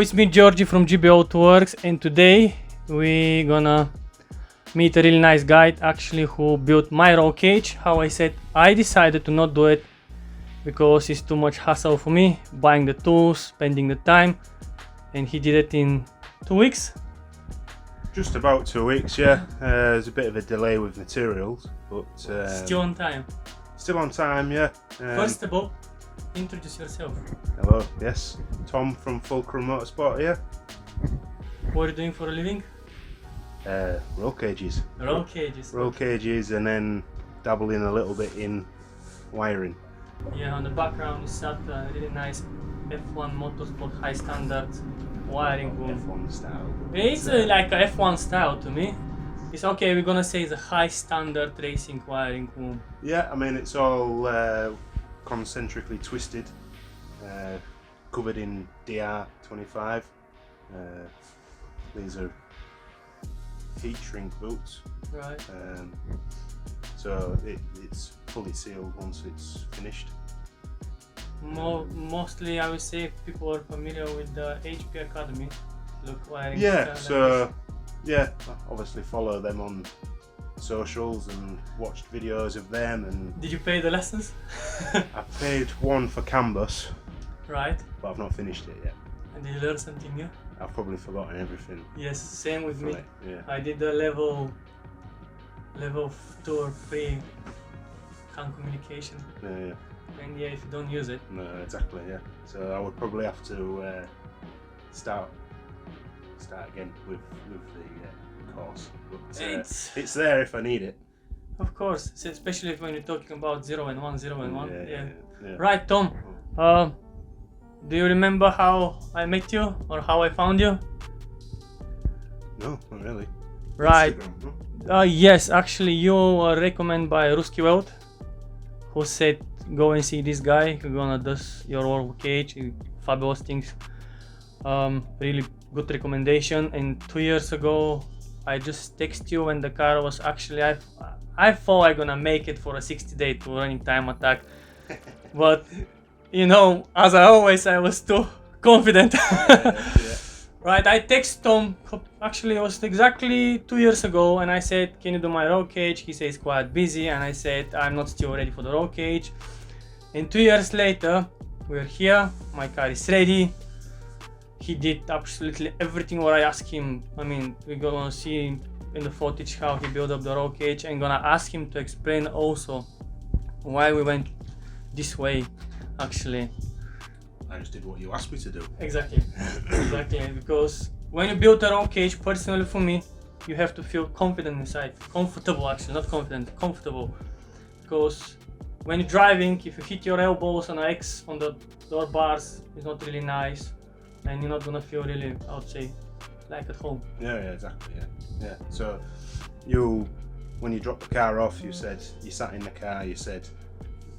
it's me Georgie from GB Autoworks, and today we gonna meet a really nice guy actually who built my roll cage. How I said I decided to not do it because it's too much hassle for me, buying the tools, spending the time, and he did it in 2 weeks. Just about 2 weeks, yeah. There's a bit of a delay with materials, but Still on time. Still on time, yeah. First of all, introduce yourself. Hello, yes. Tom from Fulcrum Motorsport here. What are you doing for a living? Roll cages. Roll cages. Roll cages, and then dabbling a little bit in wiring. Yeah, on the background is that really nice F1 Motorsport high standard wiring room. F1 style. It's like a F1 style to me. It's okay, we're gonna say it's a high standard racing wiring room. Yeah, I mean it's all concentrically twisted, covered in DR25. These are heat shrink boots. Right. So it's fully sealed once it's finished. Mostly I would say if people are familiar with the HP Academy, look wiring. Yeah, so yeah, obviously follow them on socials and watched videos of them. And did you pay the lessons? I paid one for Canvas, right, but I've not finished it yet. And did you learn something new? I've probably forgotten everything. Yes, same with me. Yeah. I did the level 2 or 3 CAN communication. Yeah. And yeah, if you don't use it. No, exactly. Yeah. So I would probably have to start again with the course. But it's there if I need it. Of course, especially when you're talking about 0 and 1, 0 and 1. Yeah. Right, Tom. Do you remember how I met you or how I found you? No, not really. Right. Instagram, no? Yes, actually you were recommended by Ruski Welt, who said go and see this guy who's gonna do your roll cage, fabulous things. Really good recommendation. And 2 years ago I just texted you when the car was actually, I thought I gonna make it for a 60-day to running time attack, but you know, as I always, I was too confident. Right, I texted Tom, actually it was exactly 2 years ago, and I said, can you do my roll cage? He says quite busy, and I said, I'm not still ready for the roll cage. And 2 years later, we're here, my car is ready. He did absolutely everything what I asked him. I mean, we're gonna see in the footage how he built up the roll cage, and gonna ask him to explain also why we went this way, actually. I just did what you asked me to do. Exactly. Exactly, because when you build a roll cage, personally for me, you have to feel confident inside. Comfortable actually, not confident, comfortable. Because when you're driving, if you hit your elbows on X on the door bars, it's not really nice, and you're not gonna feel really, I would say, like at home. Yeah, exactly, yeah. So when you dropped the car off, you said, you sat in the car, you said,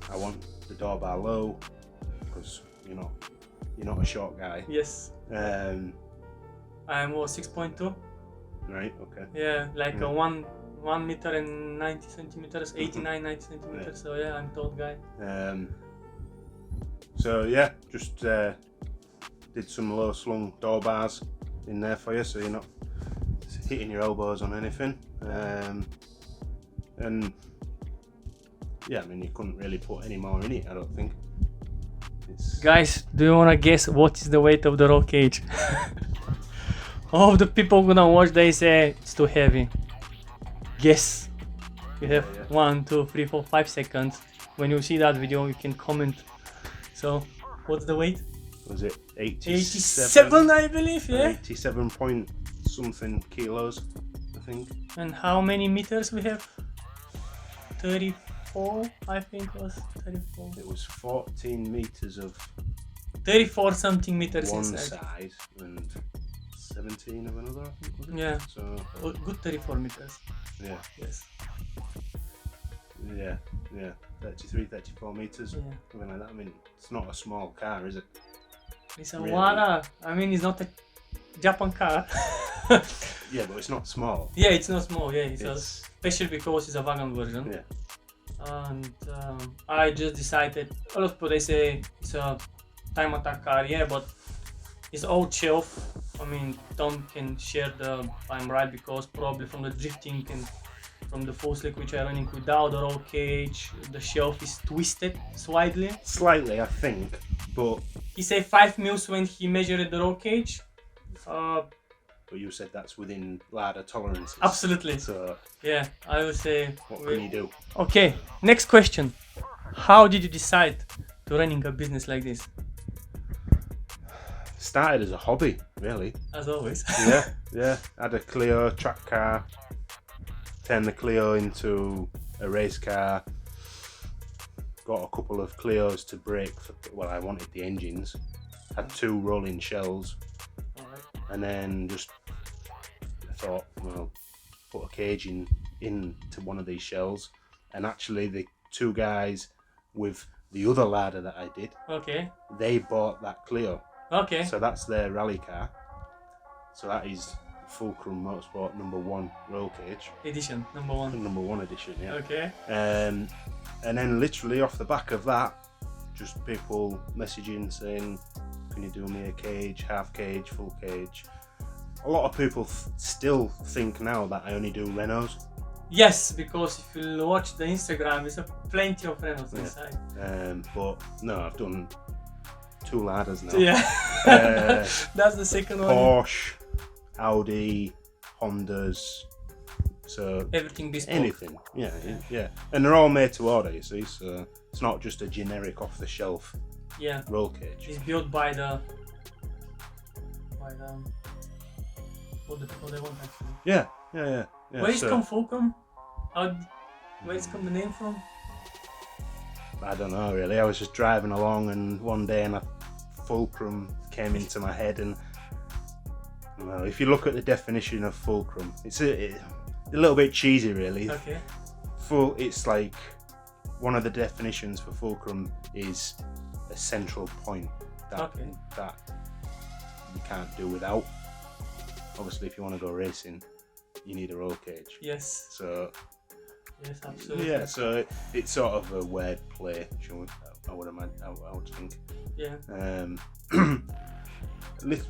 I want the door bar low, because you're not a short guy. Yes. I'm 6.2. Right, okay. Yeah, like a 1 meter and 90 centimeters, 89, 90 centimeters, yeah. So yeah, I'm a tall guy. So yeah, just did some low slung door bars in there for you, so you're not hitting your elbows on anything. And yeah, I mean, you couldn't really put any more in it, I don't think. Guys, do you wanna guess what is the weight of the roll cage? All of the people gonna watch, they say it's too heavy. Guess. You have 1, 2, 3, 4, 5 seconds. When you see that video, you can comment. So, what's the weight? Was it 87, I believe, yeah? 87 point something kilos, I think. And how many meters we have? 34, I think it was 34. It was 14 meters of 34 something meters one inside. side and 17 of another, I think, was it? Yeah. So good 34 meters. Yeah. Yes. Yeah. 33, 34 meters, Yeah. something like that. I mean, it's not a small car, is it? It's a Really? Lada. I mean, it's not a Japan car. Yeah, but it's not small. Yeah, it's not small. Yeah, it's especially because it's a wagon version. Yeah. And I just decided. A lot of people they say it's a time attack car. Yeah, but his old shelf. I mean, Tom can share the I'm right because probably from the drifting and from the full slick which are running without the roll cage, the shelf is twisted slightly. Slightly, I think, but He said 5 mils when he measured the roll cage. but you said that's within Lada tolerances. Absolutely. So Yeah, I would say. what can you do? Okay, next question. How did you decide to running a business like this? Started as a hobby, really. As always. Yeah. Had a Clio track car. Turned the Clio into a race car. Got a couple of Clios to break. Well, I wanted the engines. Had 2 rolling shells. Alright. And then just thought, well, put a cage into one of these shells. And actually, the 2 guys with the other Lada that I did, Okay. they bought that Clio. Okay. So that's their rally car. So that is Fulcrum Motorsport number 1 roll cage. Edition number 1. Number 1 edition, yeah. Okay. And then literally off the back of that, just people messaging saying, can you do me a cage, half cage, full cage? A lot of people still think now that I only do Renaults. Yes, because if you watch the Instagram, there's plenty of Renaults inside. But no, I've done 2 Ladas now. Yeah. That's the second one. Porsche, Audi, Hondas, so Everything bespoke. anything. Yeah. And they're all made to order, you see, so it's not just a generic off the shelf Yeah. roll cage. It's built by the what they want actually. Yeah. Where is come Fulcrum? Where is come the name from? I don't know really. I was just driving along and one day and a Fulcrum came into my head, and well, if you look at the definition of Fulcrum, it's a little bit cheesy really. Okay. It's like one of the definitions for Fulcrum is a central point that you can't do without. Obviously, if you want to go racing, you need a roll cage. Yes. So yes, absolutely. yeah, so it's sort of a word play. I would imagine. I would think. Yeah.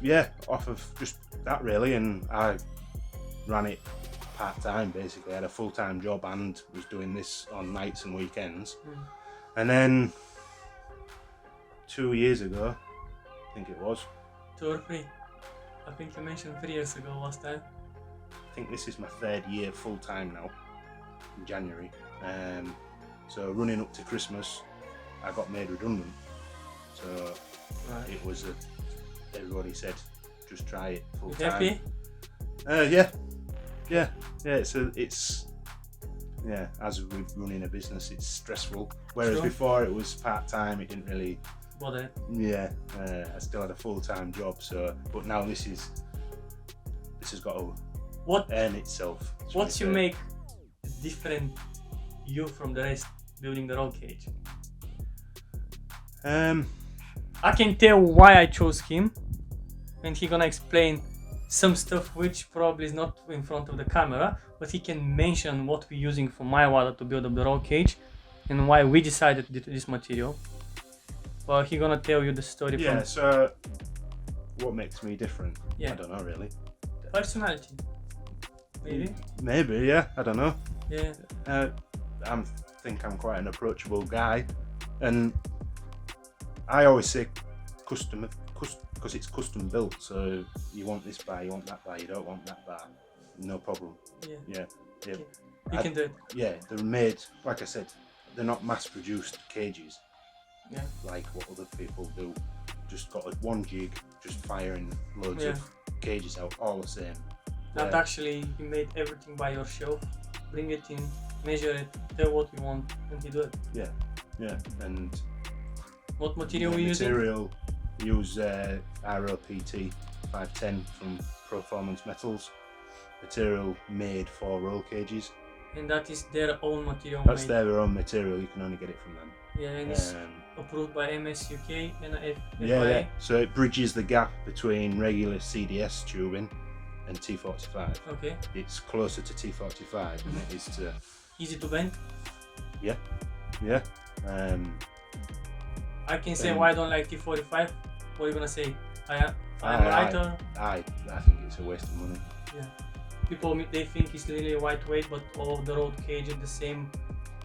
Yeah, off of just that really, and I ran it part-time basically. I had a full-time job and was doing this on nights and weekends. And then 2 years ago, I think it was, 2 or 3. I think you mentioned 3 years ago last time. I think this is my 3rd year full-time now, in January. So running up to Christmas, I got made redundant. So it was everybody said, just try it full-time. Happy? Yeah. As with running a business, it's stressful. Whereas before it was part-time, it didn't really bother. Yeah, I still had a full-time job. So, but now this has got to earn itself. What you make different you from the rest building the roll cage? I can tell why I chose him, and he gonna explain some stuff which probably is not in front of the camera, but he can mention what we're using for My Lada to build up the roll cage and why we decided this material. Well, he gonna tell you the story. Yeah. So, what makes me different? Yeah. I don't know really. Personality. Maybe. Maybe. Yeah. I don't know. Yeah. I think I'm quite an approachable guy, and I always say custom because it's custom built. So you want this bar, you want that bar, you don't want that bar, no problem. Yeah. You can do it. Yeah, they're made, like I said, they're not mass-produced cages. Yeah. Like what other people do. Just got one jig, just firing loads of cages out, all the same. Not actually, you made everything by yourself. Bring it in, measure it, tell what you want, and you do it. Yeah, and what material we using? Material, use ep.5 from Performance Metals. Material made for roll cages. And that is their own material. That's their own material, you can only get it from them. Yeah, and it's approved by MS UK and FIA. Yeah, so it bridges the gap between regular CDS tubing and T45. Okay. It's closer to T45 than it is to... Easy to bend? Yeah. I can say why I don't like T45. What are you gonna say? fine lighter. I think it's a waste of money. Yeah. People they think it's really lightweight, but all of the road cage is the same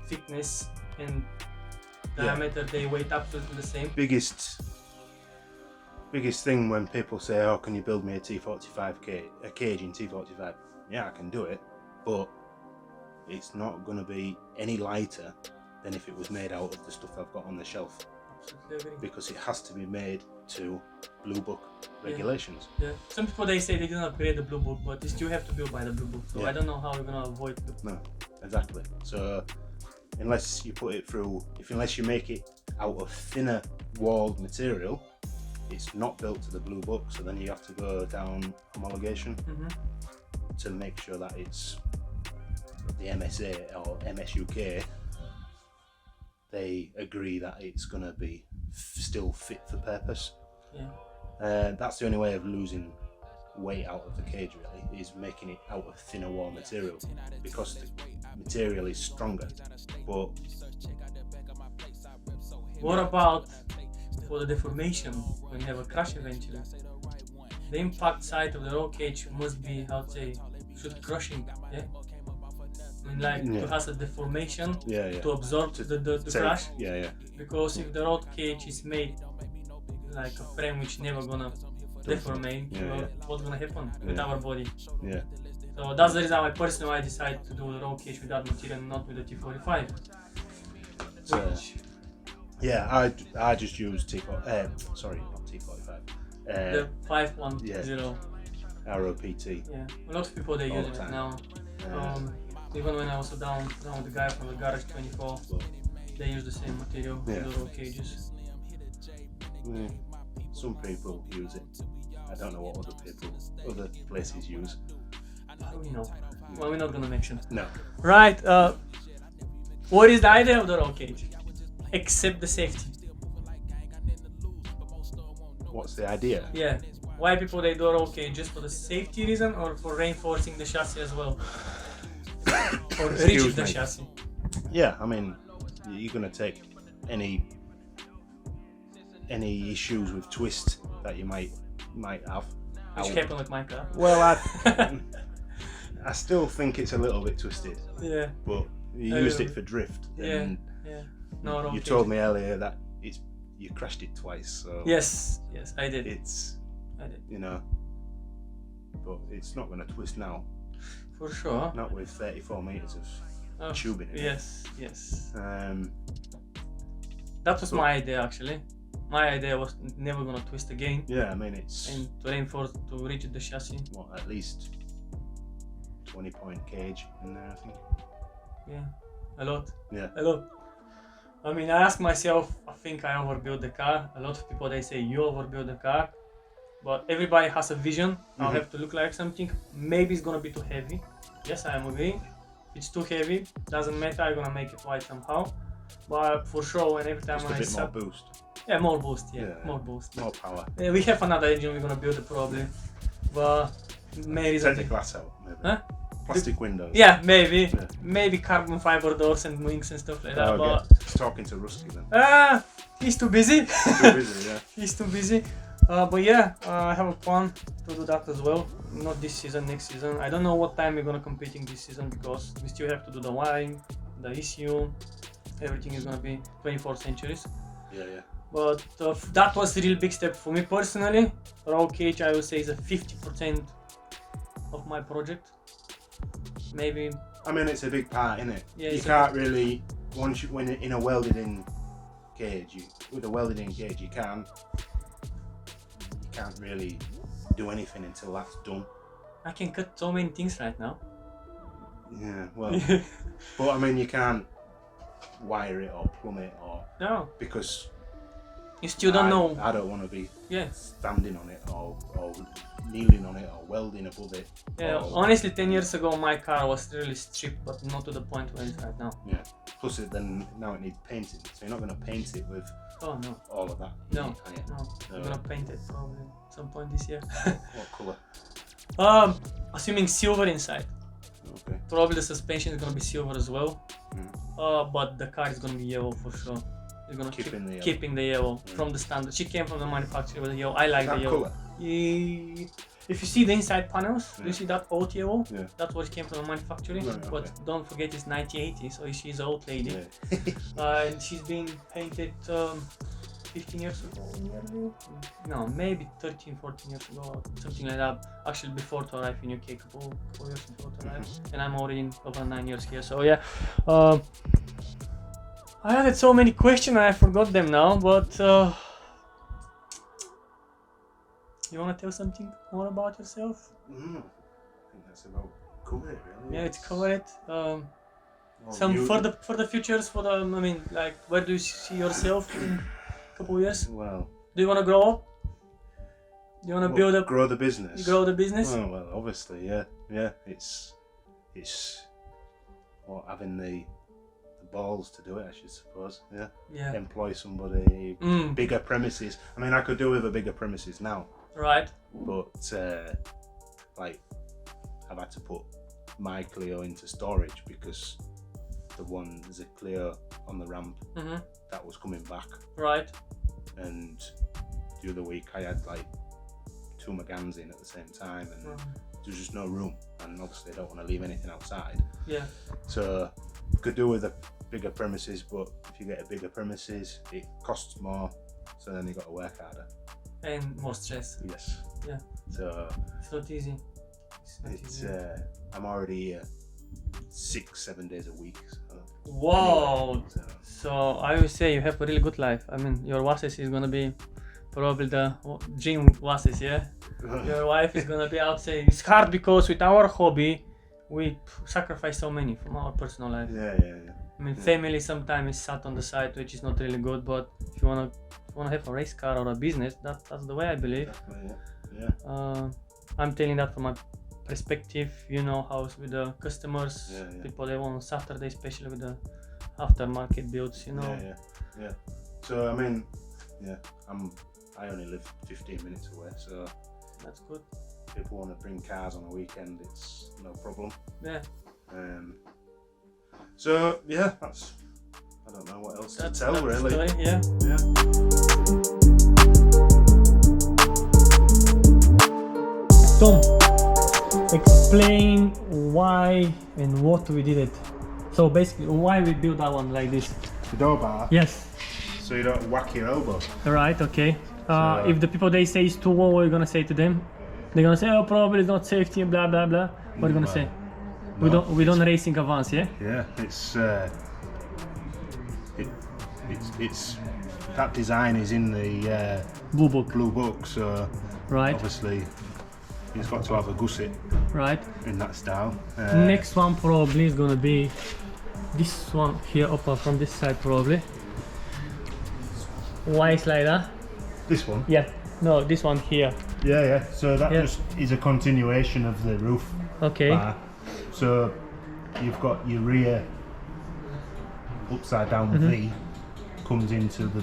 thickness and diameter. They weight absolutely the same. Biggest thing when people say, "Oh, can you build me a T45 cage in T45?" Yeah, I can do it, but it's not going to be any lighter than if it was made out of the stuff I've got on the shelf. Absolutely agree. Because it has to be made to Blue Book regulations. Yeah. Some people they say they didn't upgrade the Blue Book, but you still have to build by the Blue Book. So Yeah. I don't know how we're gonna avoid the. No, exactly. So unless you put it through, unless you make it out of thinner walled material, it's not built to the Blue Book. So then you have to go down homologation to make sure that it's the MSA or MSUK. They agree that it's going to be still fit for purpose. Yeah. That's the only way of losing weight out of the cage, really, is making it out of thinner wall material, because the material is stronger. But what about for the deformation when you have a crash eventually? The impact side of the roll cage must be, how to say, should crushing, yeah? I mean, like to have a deformation to absorb the crash. Yeah. Because if the road cage is made like a frame which never gonna deformate, what's gonna happen with our body? Yeah. So that's the reason why personally I decided to do the road cage with that material, not with the T45. Yeah, I just use sorry, not T45. The 510. ROPT. Yeah, a lot of people they use it now. Even when I was down with the guy from the Garage 24, they use the same material for the road cages. Some people use it. I don't know what other places use. We know. Well, we're not gonna mention. No. Right. What is the idea of the roll cage? Except the safety. What's the idea? Yeah. Why people they do a roll cage? Just for the safety reason or for reinforcing the chassis as well? Or rigid the chassis? Yeah, I mean, you're gonna take any issues with twist that you might have. Which happened with my car. Well, I still think it's a little bit twisted. Yeah. But you used it for drift. And No, you told me earlier that you crashed it twice. So yes, I did. I did. You know, but it's not going to twist now. For sure. Not with 34 meters of tubing in it. Yes. That was my idea actually. My idea was never gonna twist again. Yeah, I mean and to reinforce, to rigid the chassis. What, at least 20-point cage in there, I think. Yeah, a lot. Yeah, a lot. I mean, I ask myself, I think I overbuilt the car. A lot of people they say you overbuilt the car, but everybody has a vision. I'll have to look like something. Maybe it's gonna be too heavy. Yes, I am agreeing. If it's too heavy, doesn't matter. I'm gonna make it light somehow. But for sure, when every time just a bit more boost. Yeah, more boost. More boost. More power. We have another engine we're gonna build probably, but maybe take the glass out. Maybe. Huh? Plastic windows. Yeah, maybe. Yeah. Maybe carbon fiber doors and wings and stuff like that. But just talking to Rusky then. He's too busy. Too busy, yeah. He's too busy. But yeah, I have a plan to do that as well. Not this season, next season. I don't know what time we're gonna competing this season because we still have to do the wiring, the ECU. Everything is gonna be 24 centuries. Yeah. But that was a real big step for me personally. Roll cage, I would say, is a 50% of my project. Maybe. I mean, it's a big part, isn't it? Yeah, you can't really, when in a welded-in cage, with a welded-in cage, you can't really do anything until that's done. I can cut so many things right now. Yeah, well, but I mean, you can't wire it or plumb it or because you still don't know. I don't want to be Yes. standing on it or kneeling on it or welding above it. Yeah, honestly, 10 years ago my car was really stripped, but not to the point where it's right now. Yeah. Plus, now it needs painting, so you're not going to paint it with all of that. No. I'm gonna paint it probably at some point this year. What colour? Assuming silver inside. Okay. Probably the suspension is gonna be silver as well. But the car is gonna be yellow for sure. It's gonna keep in the yellow from the standard. She came from the manufacturer with the yellow. I like the yellow. Colour? If you see the inside panels, do you Yeah. see that old yellow? Yeah. That's what came from the manufacturing. Right, But okay. don't forget it's 1980, so she's an old lady. Yeah. And she's been painted 15 years ago, nearly? No, maybe 13, 14 years ago, something like that. Actually, before to arrive in UK, couple years before to arrive. And I'm already in over 9 years here, so yeah. I had so many questions and I forgot them now, but you wanna tell something more about yourself? I think that's about covered it, really. Yeah, it's covered. Well, Some you- for the futures, for the I mean, like, where do you see yourself in a couple years? Well, Do you wanna grow up? Do you wanna build up, grow the business. grow the business? Oh, well, obviously, yeah. It's what, having the balls to do it, I should suppose. Yeah. Yeah. Employ somebody, Mm, bigger premises. I mean, I could do with a bigger premises now, right. but like, I've had to put my Clio into storage because the one, there's a Clio on the ramp Mm-hmm. that was coming back, Right. and the other week I had like 2 Megans in at the same time, and there's just no room, and obviously I don't want to leave anything outside. Yeah. So could do with a bigger premises, but if you get a bigger premises, it costs more, so then you got to work harder. And more stress. Yes. Yeah. So It's not easy. It's not it's easy. I'm already here 6-7 days a week. So, Wow. so So I would say you have a really good life. I mean, your Wasis is gonna be probably the dream Wasis, yeah? Your wife is gonna be out saying it's hard because with our hobby we sacrifice so many from our personal life. yeah. I mean, family sometimes is sat on the side, which is not really good, but if you wanna have a race car or a business, that's the way I believe. Definitely, yeah. I'm telling that from my perspective, you know how it's with the customers, Yeah. people they want on Saturday, especially with the aftermarket builds, you know. Yeah. So I mean, yeah, I only live 15 minutes away, so That's good. if people want to bring cars on a weekend, it's no problem. Yeah, So yeah, I don't know what else that's to tell the really. story, yeah. Yeah. Tom, explain why and what we did it. So basically, why we built that one like this. The door bar, Yes. so you don't whack your elbow. Right. Okay. So- If the people they say it's too low, what are you gonna say to them? They're gonna say, oh, probably it's not safety, blah blah blah. What are you gonna say? We don't racing advance, yeah. Yeah, it's that design is in the Blue book. blue book, so Right. obviously it's got to have a gusset Right. in that style. Next one probably is gonna be this one here, up from this side probably. Why it's like that? This one. Yeah. No, this one here. Yeah. So that Yeah. just is a continuation of the roof Okay. bar. So you've got your rear upside down V comes into the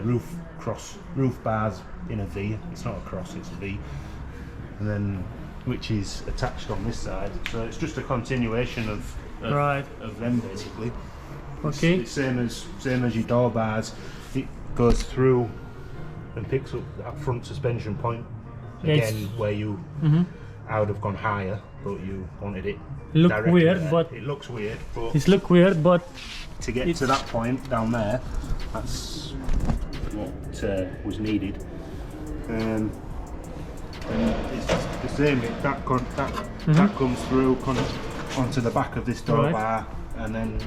roof bars in a V. It's not a cross, it's a V, and then which is attached on this side. So it's just a continuation of Right. of them basically. Okay. It's same as your door bars. It goes through and picks up that front suspension point Yeah, it's- again, where you I would have gone higher, but you wanted it. Look directly weird, there. but it looks weird. But it's look weird, but to get to that point down there, that's what was needed. It's the same. That comes through onto the back of this door Right. bar, and then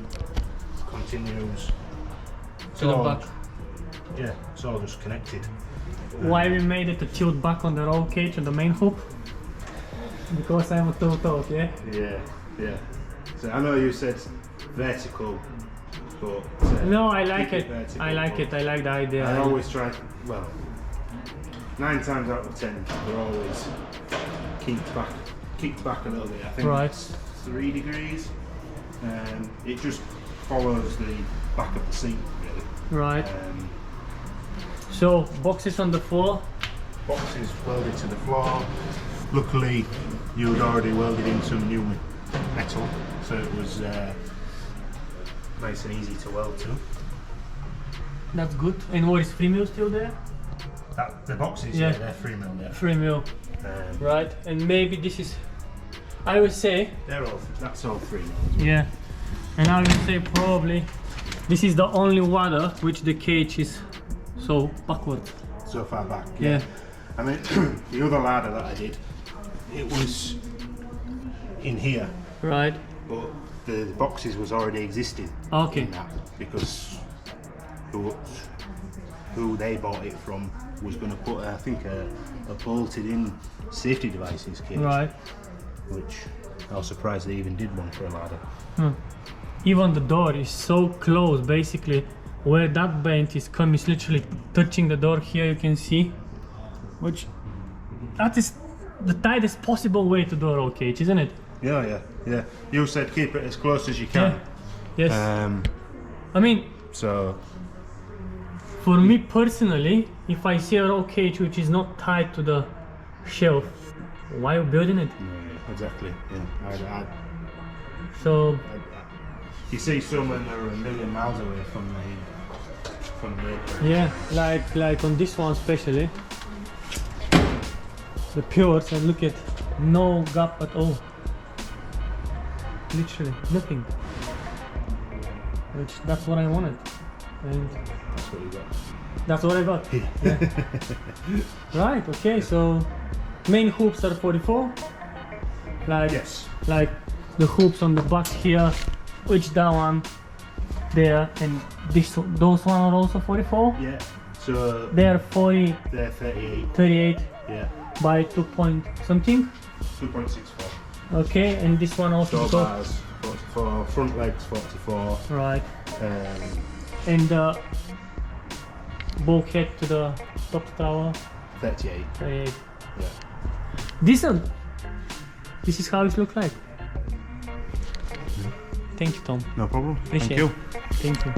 continues to the back. Yeah, it's all just connected. Why we made it to tilt back on the roll cage on the main hoop? Because I'm a total, yeah? Yeah. So I know you said vertical, but No, I like keep it. vertical, I like but it. I like the idea. I always try. Well, 9 times out of 10, they're always kicked back a little bit. I think Right. it's 3 degrees. It just follows the back of the seat, really. Right. So boxes on the floor. Boxes welded to the floor. Luckily, you'd already welded in some new metal, so it was nice and easy to weld to. That's good. And what is premium still there? The boxes, Yeah. they're 3mm. Yeah. 3mm, right? And maybe this is, I would say, That's all 3mm. yeah, and I would say probably this is the only water which the cage is so backward. So far back. Yeah. I mean, the other ladder that I did, it was in here, Right. but the boxes was already existing Okay. in that because who they bought it from was going to put, I think, a bolted-in safety devices cage, Right. which I was surprised they even did one for a ladder. Even the door is so close, basically, where that bend is coming, is literally touching the door here, you can see, which that is the tightest possible way to do a roll cage, isn't it? Yeah. You said keep it as close as you can. Yes. I mean, So for me personally, if I see a roll cage which is not tied to the shelf, why are you building it? yeah, exactly. Yeah. So You see some and they're a million miles away from the yeah, like on this one especially, the pures, and look at no gap at all, literally nothing. Which that's what I wanted, and That's what you got. that's what I got. Yeah. Right. Okay. So main hoops are 44. Like Yes. like the hoops on the back here, which that one there, and those one are also 44. Yeah. So They are 40, they're 38. 38 Yeah. by 2 point something. 2.64. Okay, and this one also Door got bars 44. Front legs 44. right, Um, and the bulkhead to the top tower 38. 38. Yeah. Decent. This is how it looks like. Thank you, Tom. No problem. Appreciate Thank you. it. Thank you.